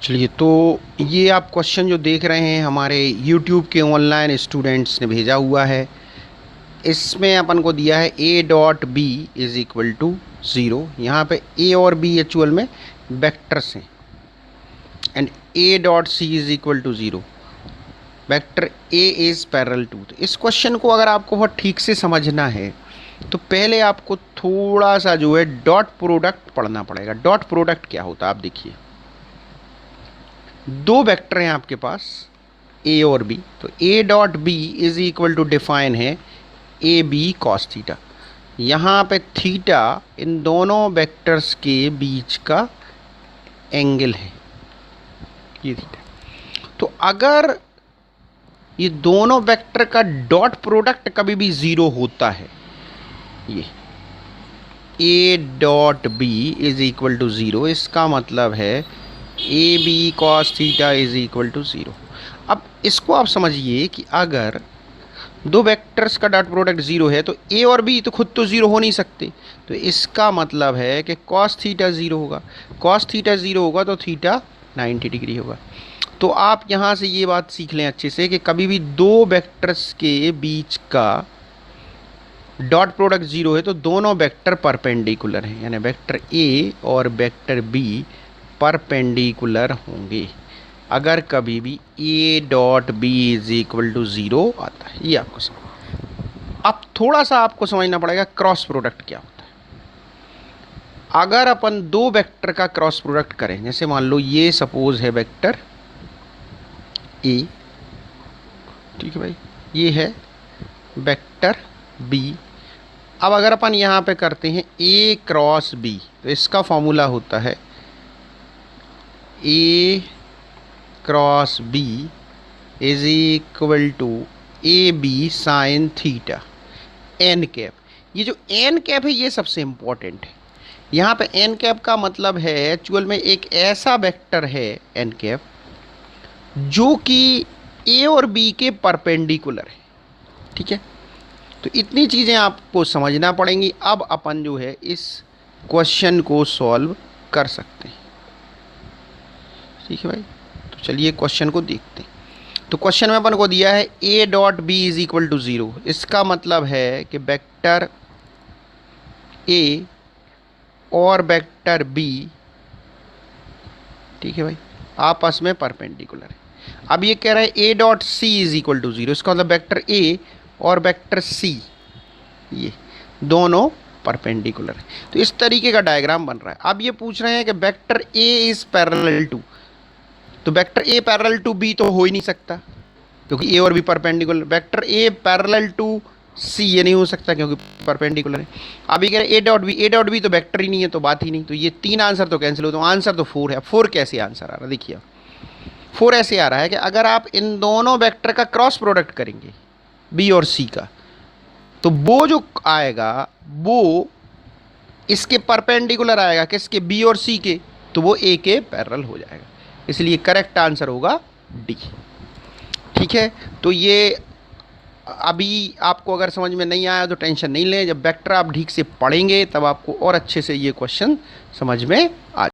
चलिए, तो ये आप क्वेश्चन जो देख रहे हैं हमारे YouTube के ऑनलाइन स्टूडेंट्स ने भेजा हुआ है। इसमें अपन को दिया है a dot b is equal to 0। यहाँ पे a और b एक्चुअल में वेक्टर्स हैं and a dot c is equal to 0। Vector a is parallel to. तो इस क्वेश्चन को अगर आपको बहुत ठीक से समझना है तो पहले आपको थोड़ा सा जो है डॉट प्रोडक्ट पढ़ना पड़ेगा। डॉट प्रोडक्ट क्या होता है आप देखिए, दो वेक्टर हैं आपके पास a और b, तो a dot b is equal to define है ए बी कॉस थीटा। यहाँ पे थीटा इन दोनों वेक्टर्स के बीच का एंगल है, ये थीटा। तो अगर ये दोनों वेक्टर का डॉट प्रोडक्ट कभी भी 0 होता है, ये a dot b is equal to 0, इसका मतलब है a b cos theta is equal to 0। अब इसको आप समझिए कि अगर दो वेक्टर्स का डॉट प्रोडक्ट 0 है तो a और b तो खुद तो 0 हो नहीं सकते, तो इसका मतलब है कि कॉस थीटा 0 होगा। कॉस थीटा 0 होगा तो थीटा 90 डिग्री होगा। तो आप यहाँ से ये बात सीख लें अच्छे से कि कभी भी दो वेक्टर्स के बीच का डॉट प्रोडक्ट 0 है तो दोनों वेक्टर परपेंडिकुलर हैं, यानी वेक्टर a और वेक्टर b परपेंडिकुलर होंगे अगर कभी भी a dot b is equal to 0 आता है। ये आपको समझ। अब थोड़ा सा आपको समझना पड़ेगा क्रॉस प्रोडक्ट क्या होता है। अगर अपन दो वेक्टर का क्रॉस प्रोडक्ट करें, जैसे मान लो ये सपोज है वेक्टर a, ठीक है भाई, ये है वेक्टर b। अब अगर अपन यहाँ पे करते हैं a क्रॉस b, तो इसका फॉर्मूला होता है a cross b is equal to a b sine theta n cap. ये जो एन कैप है ये सबसे इम्पॉर्टेंट है। यहाँ पे एन कैप का मतलब है एक्चुअल में एक ऐसा वेक्टर है एन कैप जो कि ए और बी के परपेंडिकुलर है, ठीक है। तो इतनी चीज़ें आपको समझना पड़ेंगी। अब अपन जो है इस क्वेश्चन को सॉल्व कर सकते हैं, ठीक है भाई। तो चलिए क्वेश्चन को देखते हैं। तो क्वेश्चन में अपन को दिया है a dot b is equal to 0। इसका मतलब है कि वेक्टर a और वेक्टर b, ठीक है भाई, आपस में परपेंडिकुलर है। अब ये कह रहा है a dot c is equal to 0, इसका मतलब वेक्टर a और वेक्टर c ये दोनों परपेंडिकुलर है। तो इस तरीके का डायग्राम बन रहा है। अब ये पूछ रहे हैं कि vector a is parallel to, तो vector a parallel to b तो हो ही नहीं सकता क्योंकि a और b perpendicular. Vector a parallel to c ये नहीं हो सकता क्योंकि परपेंडिकुलर है। अभी कह रहे हैं a डॉट b तो वेक्टर ही नहीं है, तो बात ही नहीं। तो ये तीन आंसर तो कैंसिल हो, तो आंसर तो 4 है। 4 कैसे आंसर आ रहा है देखिए, 4 ऐसे आ रहा है कि अगर आप इन दोनों वेक्टर का क्रॉस प्रोडक्ट करेंगे b और c का, तो वो जो आएगा वो इसके परपेंडिकुलर आएगा, किसके, b और c के, तो वो a के पैरेलल हो जाएगा। इसलिए करेक्ट आंसर होगा डी, ठीक है। तो ये अभी आपको अगर समझ में नहीं आया तो टेंशन नहीं लें, जब वेक्टर आप ठीक से पढ़ेंगे तब आपको और अच्छे से ये क्वेश्चन समझ में आ